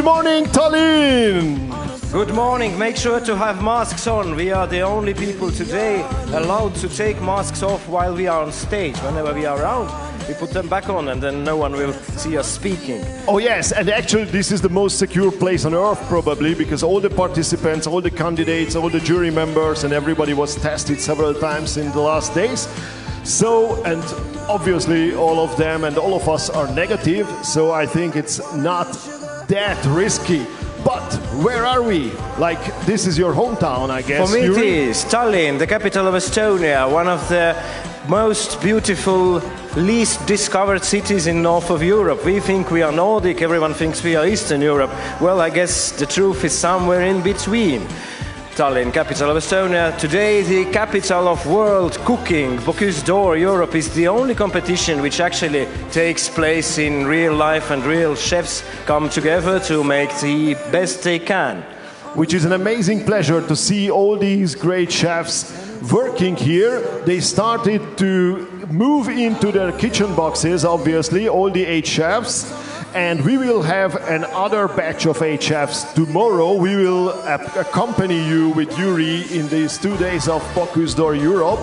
Good morning, Tallin! Good morning. Make sure to have masks on. We are the only people today allowed to take masks off while we are on stage. Whenever we are around, we put them back on and then no one will see us speaking. Oh yes, and actually this is the most secure place on earth probably, because all the participants, all the candidates, all the jury members and everybody was tested several times in the last days. So, and obviously all of them and all of us are negative, so I think it's not that risky. But where are we? Like, this is your hometown, I guess. For me it is Tallinn, the capital of Estonia, one of the most beautiful, least discovered cities in north of Europe. We think we are Nordic, everyone thinks we are Eastern Europe. Well, I guess the truth is somewhere in between. Tallinn, capital of Estonia, today the capital of world cooking. Bocuse Europe is the only competition which actually takes place in real life and real chefs come together to make the best they can. Which is an amazing pleasure to see all these great chefs working here. They started to move into their kitchen boxes, obviously, all the 8 chefs. And we will have another batch of 8 chefs tomorrow. We will accompany you with Yuri in these 2 days of Bocuse Europe.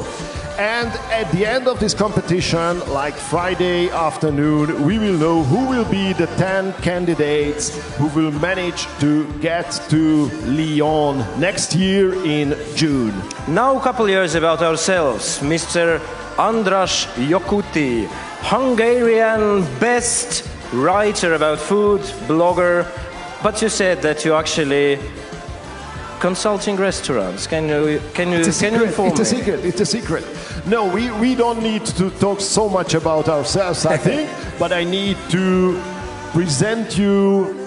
And at the end of this competition, like Friday afternoon, we will know who will be the 10 candidates who will manage to get to Lyon next year in June. Now a couple years about ourselves. Mr. Andras Jokuti, Hungarian best writer about food, blogger, but you said that you actually consulting restaurants. Can you inform me? It's a secret. No, we don't need to talk so much about ourselves, I think, but I need to present you.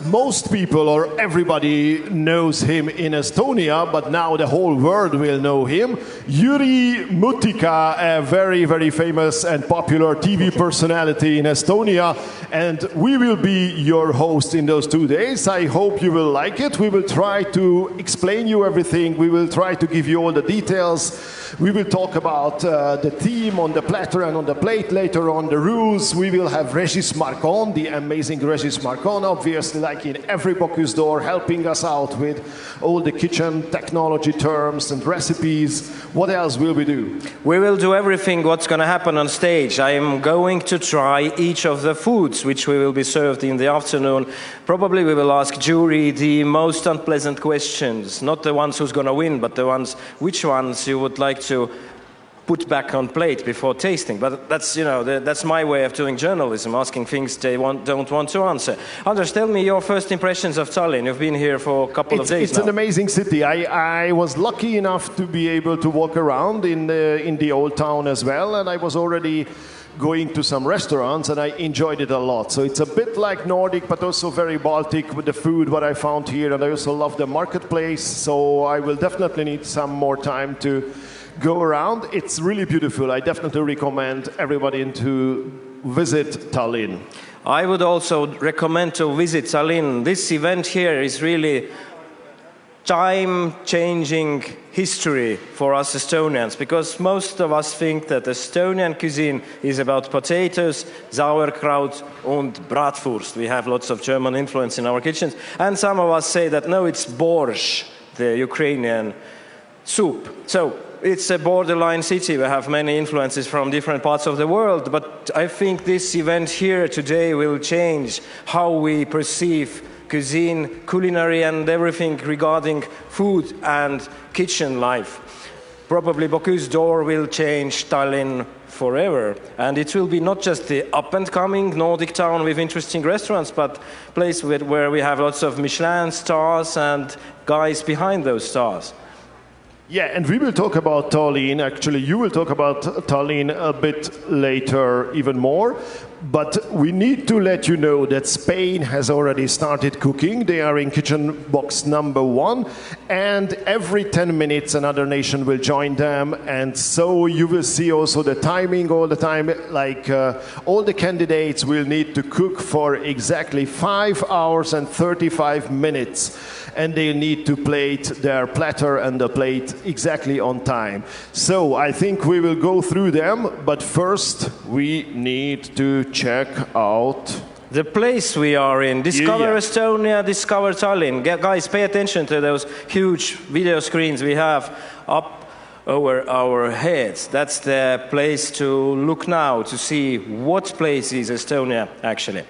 Most people or everybody knows him in Estonia, but now the whole world will know him. Yuri Mutika, a very, very famous and popular TV personality in Estonia, and we will be your host in those 2 days. I hope you will like it. We will try to explain you everything. We will try to give you all the details. We will talk about the theme on the platter and on the plate later on, the rules. We will have Regis Marcon, the amazing Regis Marcon, obviously, like in every Bocuse d'Or, helping us out with all the kitchen technology terms and recipes. What else will we do? We will do everything what's going to happen on stage. I am going to try each of the foods which we will be served in the afternoon. Probably we will ask jury the most unpleasant questions, not the ones who's going to win, but the ones, which ones you would like to put back on plate before tasting. But that's, you know, that's my way of doing journalism, asking things they don't want to answer. Anders, tell me your first impressions of Tallinn. You've been here for a couple of days now. It's an amazing city. I was lucky enough to be able to walk around in the old town as well, and I was already going to some restaurants and I enjoyed it a lot. So it's a bit like Nordic, but also very Baltic with the food, what I found here. And I also love the marketplace. So I will definitely need some more time to go around. It's really beautiful. I definitely recommend everybody to visit Tallinn. I would also recommend to visit Tallinn. This event here is really time-changing history for us Estonians, because most of us think that Estonian cuisine is about potatoes, sauerkraut and bratwurst. We have lots of German influence in our kitchens. And some of us say that no, it's borscht, the Ukrainian soup. So it's a borderline city. We have many influences from different parts of the world, but I think this event here today will change how we perceive cuisine, culinary and everything regarding food and kitchen life. Probably Bocuse d'Or will change Tallinn forever, and it will be not just the up-and-coming Nordic town with interesting restaurants, but a place where we have lots of Michelin stars and guys behind those stars. Yeah, and we will talk about Tallinn. Actually, you will talk about Tallinn a bit later even more. But we need to let you know that Spain has already started cooking. They are in kitchen box number 1. And every 10 minutes another nation will join them. And so you will see also the timing all the time. Like all the candidates will need to cook for exactly 5 hours and 35 minutes. And they need to plate their platter and the plate exactly on time. So I think we will go through them. But first we need to check out The place we are in, Discover Yeah. Estonia, Discover Tallinn. Guys, pay attention to those huge video screens we have up over our heads. That's the place to look now to see what place is Estonia actually.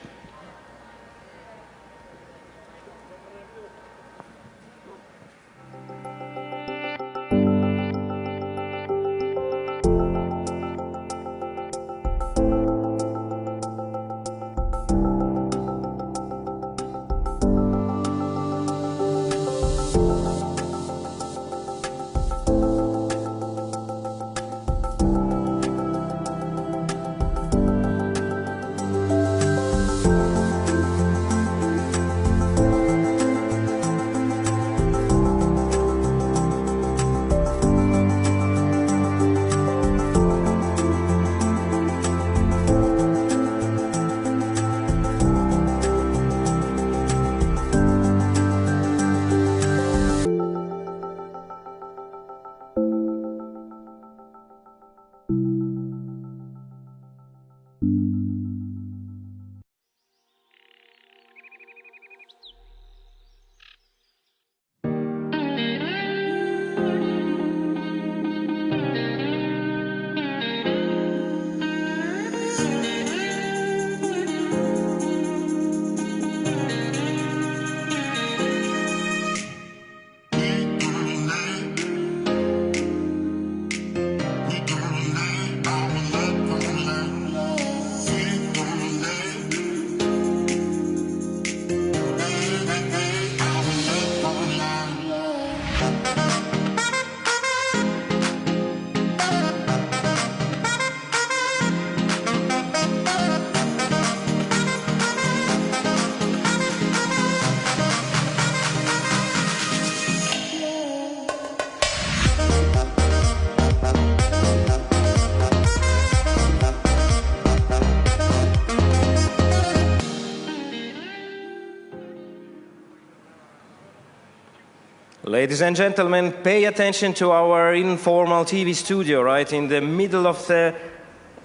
Ladies and gentlemen, pay attention to our informal TV studio right in the middle of the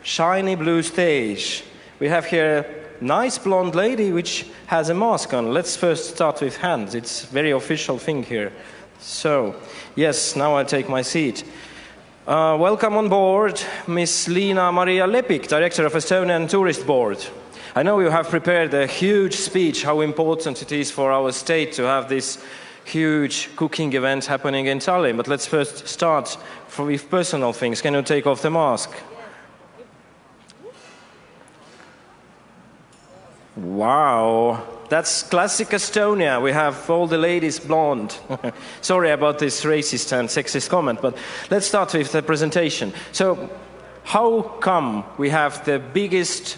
shiny blue stage. We have here a nice blonde lady which has a mask on. Let's first start with hands. It's a very official thing here. So, yes, now I take my seat. Welcome on board, Miss Liina Maria Lepik, Director of Estonian Tourist Board. I know you have prepared a huge speech, how important it is for our state to have this huge cooking event happening in Tallinn. But let's first start with personal things. Can you take off the mask? Wow, that's classic Estonia. We have all the ladies blonde. Sorry about this racist and sexist comment, but let's start with the presentation. So, how come we have the biggest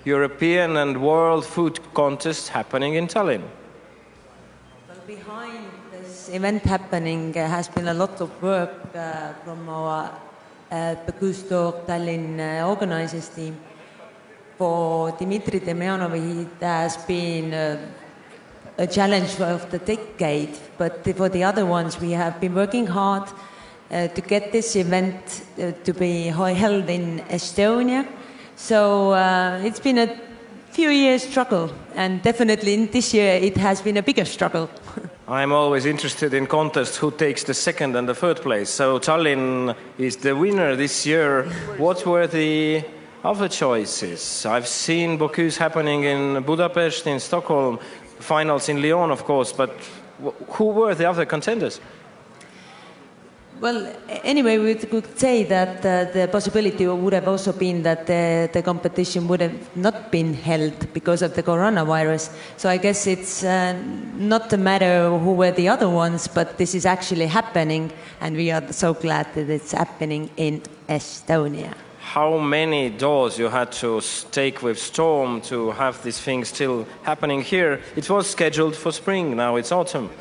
European and world food contest happening in Tallinn? Behind this event happening has been a lot of work from our Bocuse Tallinn organizers team. For Dmitry Demjanovi, it has been a challenge of the decade, but for the other ones, we have been working hard to get this event to be held in Estonia. So it's been a few years struggle, and definitely in this year it has been a bigger struggle. I'm always interested in contests who takes the second and the third place. So Tallinn is the winner this year. What were the other choices? I've seen Bocuse happening in Budapest, in Stockholm, finals in Lyon, of course, but who were the other contenders? Well, anyway, we could say that the possibility would have also been that the competition would have not been held because of the coronavirus. So I guess it's not a matter who were the other ones, but this is actually happening, and we are so glad that it's happening in Estonia. How many doors you had to take with storm to have this thing still happening here? It was scheduled for spring, now it's autumn.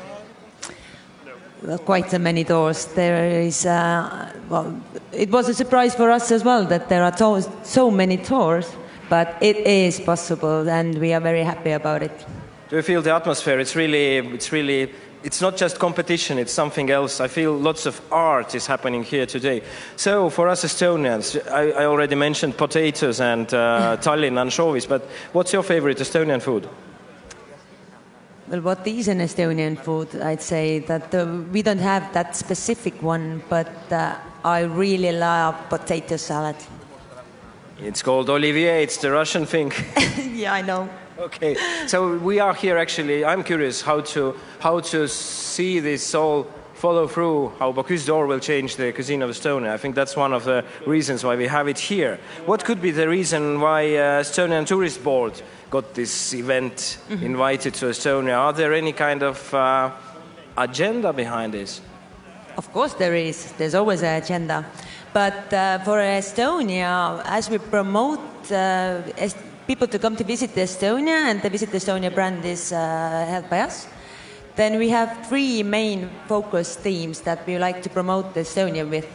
Well, quite so many doors. There is, well, it was a surprise for us as well that there are so many tours, but it is possible, and we are very happy about it. Do you feel the atmosphere? It's really it's not just competition, it's something else. I feel lots of art is happening here today. So for us Estonians, I already mentioned potatoes and Tallin anchovies, but what's your favorite Estonian food? Well, what is an Estonian food? I'd say that we don't have that specific one, but I really love potato salad. It's called Olivier, it's the Russian thing. Yeah, I know. Okay, so we are here actually, I'm curious how to see this all follow through, how Bocuse d'Or will change the cuisine of Estonia. I think that's one of the reasons why we have it here. What could be the reason why Estonian Tourist Board got this event invited to Estonia? Are there any kind of agenda behind this? Of course there is. There's always an agenda. But for Estonia, as we promote people to come to visit Estonia, and the Visit Estonia brand is held by us, then we have three main focus themes that we like to promote Estonia with.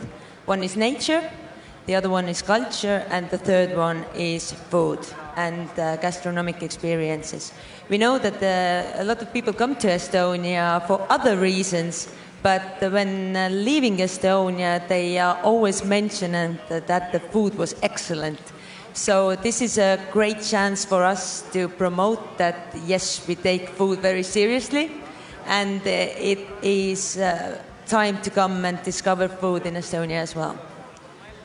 One is nature, the other one is culture, and the third one is food and gastronomic experiences. We know that a lot of people come to Estonia for other reasons, but when leaving Estonia, they always mention that the food was excellent. So this is a great chance for us to promote that, yes, we take food very seriously, and it is time to come and discover food in Estonia as well.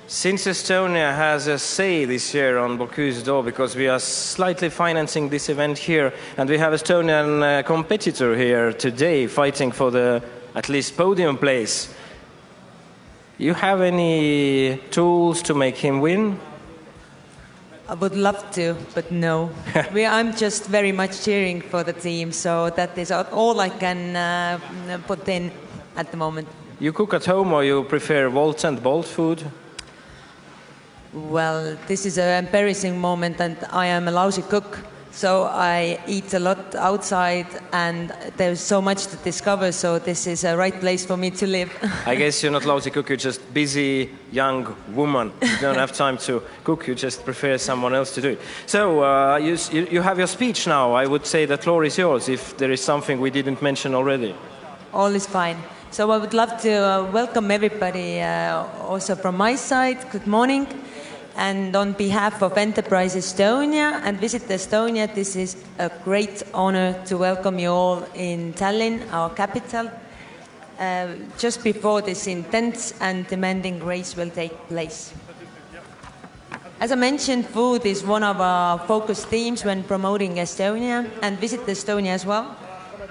Since Estonia has a say this year on Bocuse d'Or, because we are slightly financing this event here, and we have Estonian competitor here today fighting for the at least podium place. You have any tools to make him win? I would love to, but no. I'm just very much cheering for the team, so that is all I can put in at the moment. You cook at home, or you prefer Wolt and Bolt food? Well, this is an embarrassing moment, and I am a lousy cook, so I eat a lot outside, and there's so much to discover, so this is a right place for me to live. I guess you're not lousy cook, you're just busy young woman. You don't have time to cook, you just prefer someone else to do it. So you have your speech now. I would say the floor is yours if there is something we didn't mention already. All is fine. So I would love to welcome everybody also from my side. Good morning. And on behalf of Enterprise Estonia and Visit Estonia, this is a great honor to welcome you all in Tallinn, our capital, just before this intense and demanding race will take place. As I mentioned, food is one of our focus themes when promoting Estonia, and Visit Estonia as well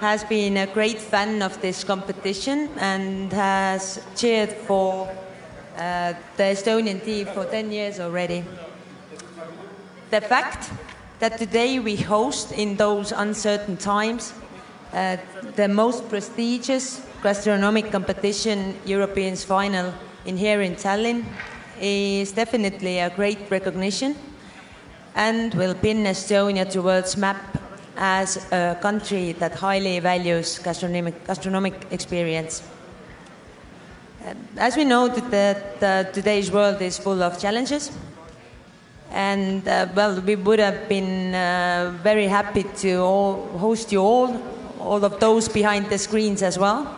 has been a great fan of this competition and has cheered for the Estonian team for 10 years already. The fact that today we host in those uncertain times the most prestigious gastronomic competition, Europeans final, here in Tallinn, is definitely a great recognition and will pin Estonia to world's map as a country that highly values gastronomic experience. As we know that today's world is full of challenges, and well, we would have been very happy to host you all of those behind the screens as well,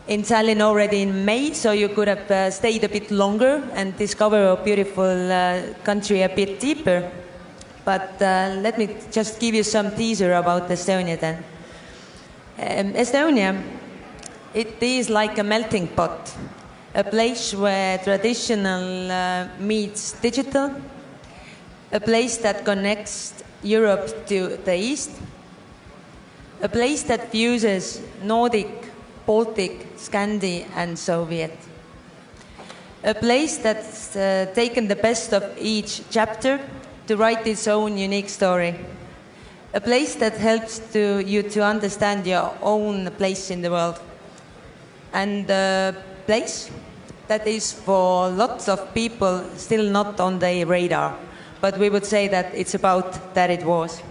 in Tallinn already in May, so you could have stayed a bit longer and discover our beautiful country a bit deeper. But let me just give you some teaser about Estonia then. Estonia, it is like a melting pot, a place where traditional meets digital, a place that connects Europe to the East, a place that fuses Nordic, Baltic, Scandi and Soviet, a place that's taken the best of each chapter to write its own unique story, a place that helps you to understand your own place in the world, and a place that is for lots of people still not on their radar, but we would say that it's about that it was.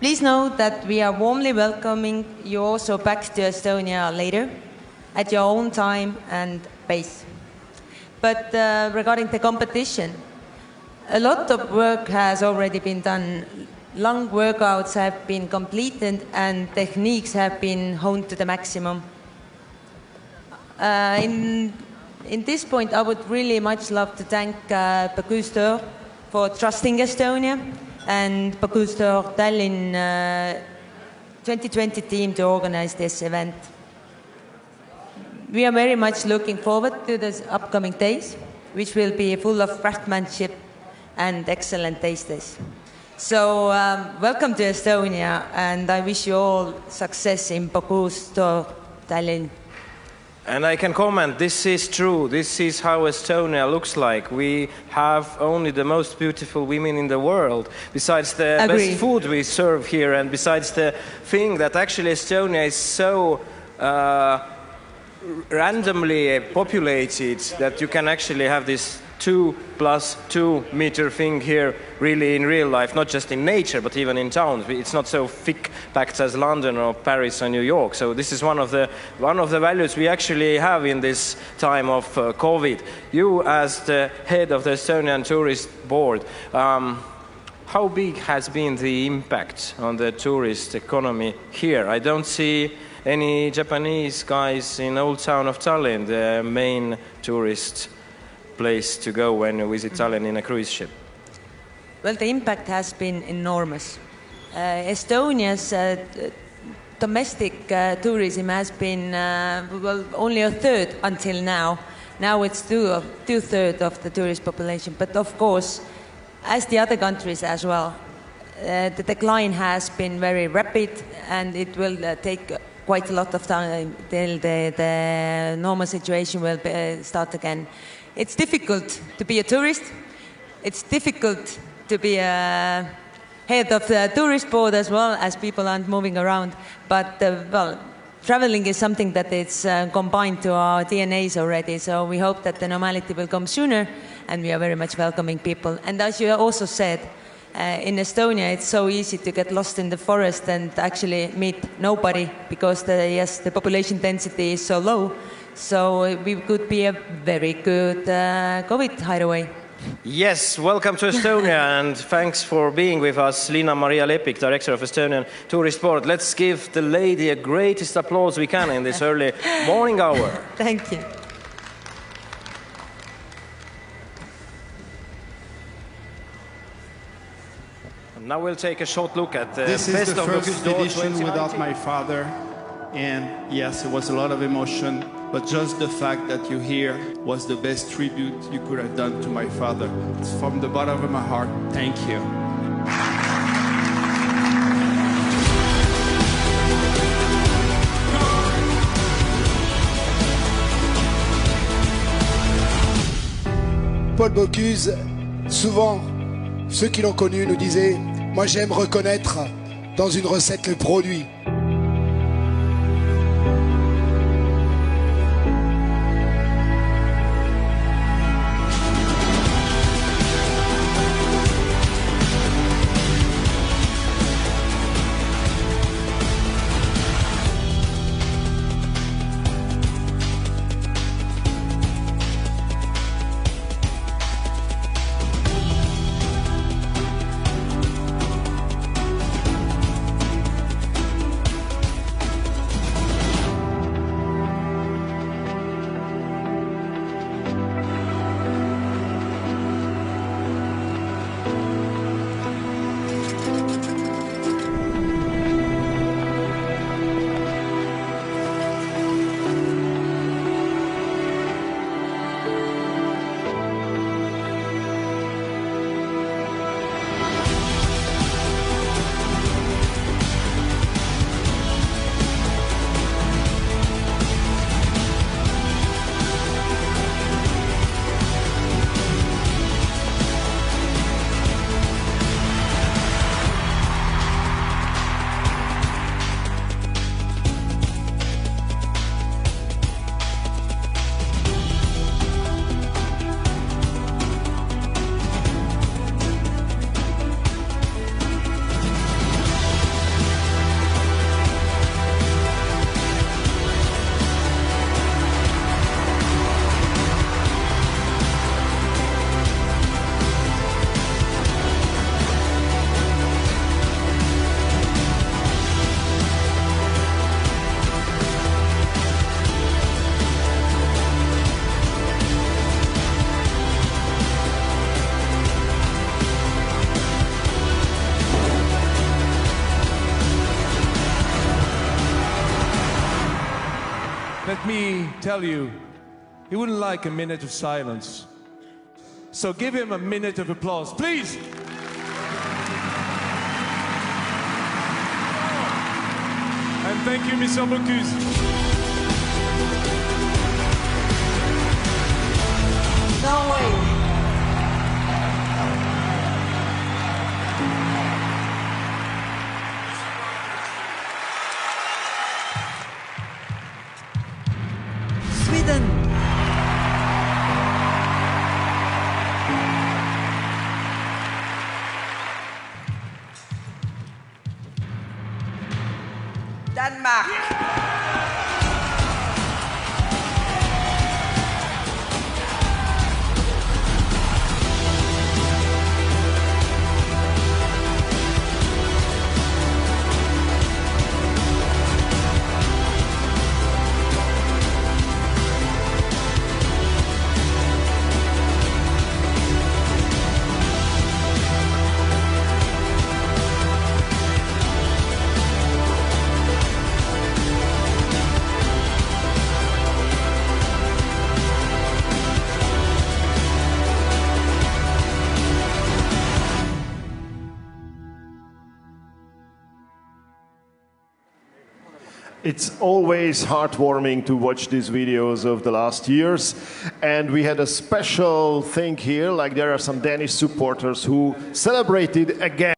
Please know that we are warmly welcoming you also back to Estonia later, at your own time and pace. But regarding the competition, a lot of work has already been done long workouts have been completed and techniques have been honed to the maximum. In this point, I would really much love to thank Bocuse for trusting Estonia and Bocuse Tallinn 2020 team to organize this event. We are very much looking forward to the upcoming days, which will be full of craftsmanship and excellent tastes. So welcome to Estonia, and I wish you all success in Bocuse Tallinn. And I can comment, this is true. This is how Estonia looks like. We have only the most beautiful women in the world, besides the best food we serve here, and besides the thing that actually Estonia is so randomly populated that you can actually have this 2+2 meter thing here really in real life, not just in nature, but even in towns. It's not so thick packed as London or Paris or New York. So this is one of the values we actually have in this time of COVID. You, as the head of the Estonian Tourist Board, how big has been the impact on the tourist economy here? I don't see any Japanese guys in Old Town of Tallinn, the main tourist place to go when you visit Tallinn in a cruise ship. Well, the impact has been enormous. Estonia's domestic tourism has been only a third until now. Now it's two-thirds of the tourist population. But of course, as the other countries as well, the decline has been very rapid, and it will take quite a lot of time till the normal situation will start again. It's difficult to be a tourist. It's difficult to be a head of the tourist board as well, as people aren't moving around. But, traveling is something that is combined to our DNAs already. So we hope that the normality will come sooner, and we are very much welcoming people. And as you also said, in Estonia, it's so easy to get lost in the forest and actually meet nobody because the population density is so low. So we could be a very good COVID hideaway. Yes, welcome to Estonia, and thanks for being with us, Liina-Maria Lepik, Director of Estonian Tourist Board. Let's give the lady a greatest applause we can in this early morning hour. Thank you. Now we'll take a short look at the This best is the of first Bocuse edition without my father, and yes, it was a lot of emotion, but just the fact that you're here was the best tribute you could have done to my father. It's from the bottom of my heart. Thank you. Paul Bocuse, souvent, ceux qui l'ont connu nous disaient « Moi j'aime reconnaître dans une recette le produit ». let me tell you, he wouldn't like a minute of silence. So give him a minute of applause, please. And thank you, Mr. Bocuse. Norway. Sweden. Denmark. It's always heartwarming to watch these videos of the last years, and we had a special thing here, like there are some Danish supporters who celebrated again.